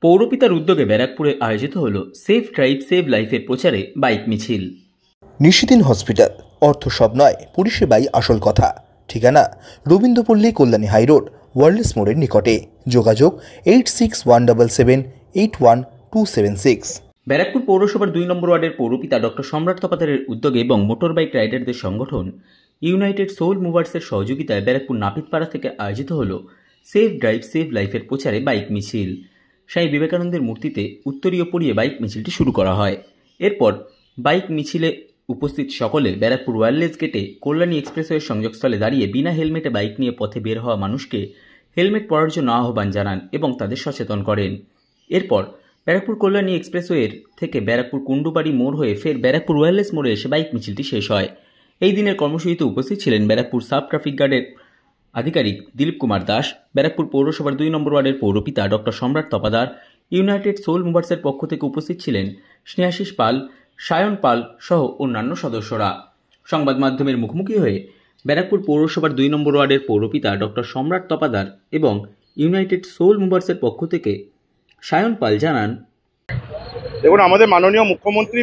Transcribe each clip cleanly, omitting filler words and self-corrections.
পৌরপিতার উদ্যোগে ব্যারাকপুরে আয়োজিত হলো সেফ ড্রাইভ সেভ লাইফের প্রচারে বাইক মিছিল। নিশিদিন হসপিটাল, অর্থ সব নয়, পরিষেবাই আসল কথা। ঠিকানা রবীন্দ্রপল্লী, কল্যাণী হাইরোড, ওয়ার্ল্ডস মোড়ের নিকটে। যোগাযোগ 8617781276। ব্যারাকপুর পৌরসভার 2 নম্বর ওয়ার্ডের পৌরপিতা ডক্টর সম্রাট তপাদারের উদ্যোগে এবং মোটর বাইক রাইডারদের সংগঠন ইউনাইটেড সোল মুভার্সের সহযোগিতায় ব্যারাকপুর নাপিতপাড়া থেকে আয়োজিত হলো সেফ ড্রাইভ সেভ লাইফের প্রচারে বাইক মিছিল। স্বামী বিবেকানন্দের মূর্তিতে উত্তরীয় পরিয়ে বাইক মিছিলটি শুরু করা হয়। এরপর বাইক মিছিলে উপস্থিত সকলে ব্যারাকপুর ওয়্যারলেস গেটে কল্যাণী এক্সপ্রেসওয়ের সংযোগস্থলে দাঁড়িয়ে বিনা হেলমেটে বাইক নিয়ে পথে বের হওয়া মানুষকে হেলমেট পরার জন্য আহ্বান জানান এবং তাদের সচেতন করেন। এরপর ব্যারাকপুর কল্যাণী এক্সপ্রেসওয়ের থেকে ব্যারাকপুর কুণ্ডুবাড়ি মোড় হয়ে ফের ব্যারাকপুর ওয়্যারলেস মোড়ে এসে বাইক মিছিলটি শেষ হয়। এই দিনের কর্মসূচিতে উপস্থিত ছিলেন ব্যারাকপুর সাব ট্রাফিক গার্ডের আধিকারিক দিলীপ কুমার দাস, ব্যারাকপুর পৌরসভার 2 নম্বর ওয়ার্ডের পৌরপিতা ডক্টর সম্রাট তপাদার, ইউনাইটেড সোল মুভার্সের পক্ষ থেকে উপস্থিত ছিলেন স্নেহাশিস পাল, সায়ন পাল সহ অন্যান্য সদস্যরা। সংবাদ মাধ্যমের মুখোমুখি হয়ে ব্যারাকপুর পৌরসভার 2 নম্বর ওয়ার্ডের পৌরপিতা ডক্টর সম্রাট তপাদার এবং ইউনাইটেড সোল মুভার্সের পক্ষ থেকে সায়ন পাল জানান, দেখুন, আমাদের মাননীয় মুখ্যমন্ত্রী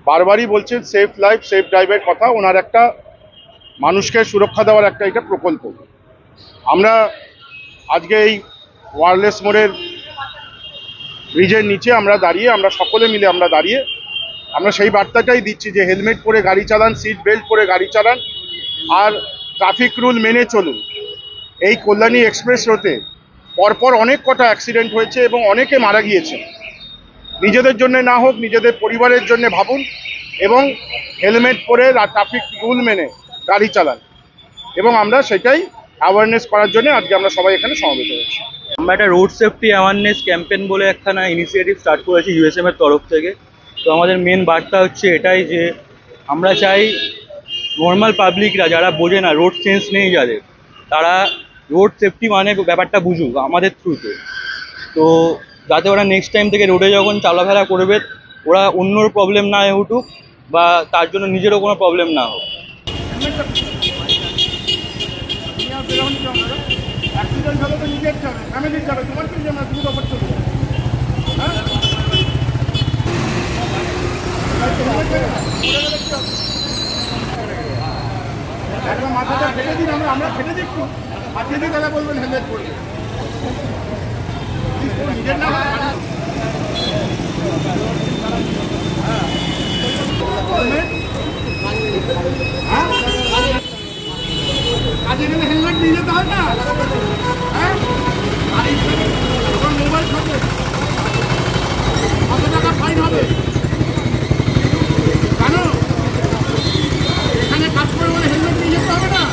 বারবারই বলছেন সেফ লাইফ সেফ ড্রাইভের কথা। ওনার একটা মানুষকে সুরক্ষা দেওয়ার একটা এটা প্রকল্প। আমরা আজকে এই ওয়্যারলেস মোড়ের ব্রিজের নিচে আমরা সকলে মিলে দাঁড়িয়ে আমরা সেই বার্তাটাই দিচ্ছি যে হেলমেট পরে গাড়ি চালান, সিট বেল্ট পরে গাড়ি চালান, আর ট্রাফিক রুল মেনে চলুন। এই কল্যাণী এক্সপ্রেস রোডে পরপর অনেক কটা অ্যাক্সিডেন্ট হয়েছে এবং অনেকে মারা গিয়েছে। নিজেদের জন্য না হোক, নিজেদের পরিবারের জন্য ভাবুন এবং হেলমেট পরে ট্রাফিক রুল মেনে গাড়ি চালান। এবং আমরা সেটাই অ্যাওয়ারনেস করার জন্য আজকে আমরা সবাই এখানে সমবেত হয়েছি। আমরা একটা রোড সেফটি অ্যাওয়ারনেস ক্যাম্পেইন বলে একখানা ইনিশিয়েটিভ স্টার্ট করেছি ইউএসএম এর তরফ থেকে। তো আমাদের মেন বার্তা হচ্ছে এটাই যে আমরা চাই নর্মাল পাবলিকরা যারা বোঝে না, রোড সেন্স নেই যাদের, তারা রোড সেফটি মানে ব্যাপারটা বুঝুক আমাদের থ্রুতে। তো যাতে ওরা নেক্সট টাইম থেকে রোডে যখন চলাফেরা করবে ওরা অন্যর প্রবলেম না হয়ে উঠুক বা তার জন্য নিজেরও কোনো প্রবলেম না হোক। মাথাটা ফেটে দিন, আমরা ফেটে দিচ্ছি, ফাটিয়ে দিই, তাহলে বলবেন হেলমেট পরবে। নিজের না কাজে গেলে হেলমেট নিয়ে যেতে হয় না। হ্যাঁ, মোবাইল থাকে, কত টাকা ফাইন হবে জানো? এখানে কাজ করে বলে হেলমেট নিয়ে যেতে হবে না।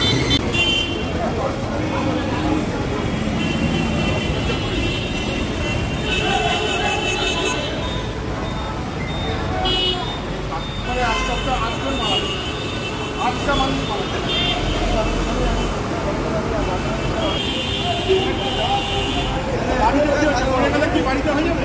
আটটা মানুষ বাড়িতে হয়ে যাবে।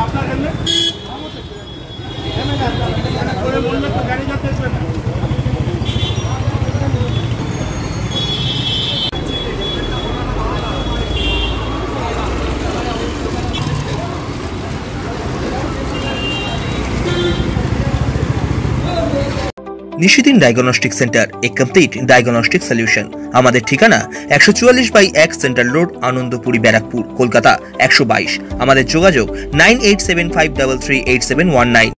আপনার হেলমেট গাড়ি যাতে নিশিদিন ডায়াগনস্টিক সেন্টার, এ কমপ্লিট ডায়াগনস্টিক সলিউশন। আমাদের ঠিকানা 144/1 সেন্ট্রাল রোড, আনন্দপুরি, ব্যারাকপুর, কলকাতা 122। আমাদের যোগাযোগ 9875338719।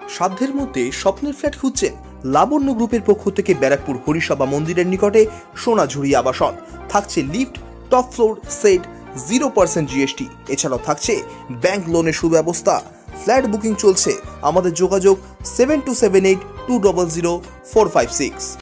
সাধ্যের মধ্যে স্বপ্নের ফ্ল্যাট খুঁজছেন? লাবণ্য গ্রুপের পক্ষ থেকে ব্যারাকপুর হরিসভা মন্দিরের নিকটে সোনাঝুরি আবাসন। থাকছে lift, top floor, set, 0% GST। এছাড়াও থাকছে ব্যাংক লোনের সুব্যবস্থা। ফ্ল্যাট বুকিং চলছে। আমাদের যোগাযোগ 7278200456।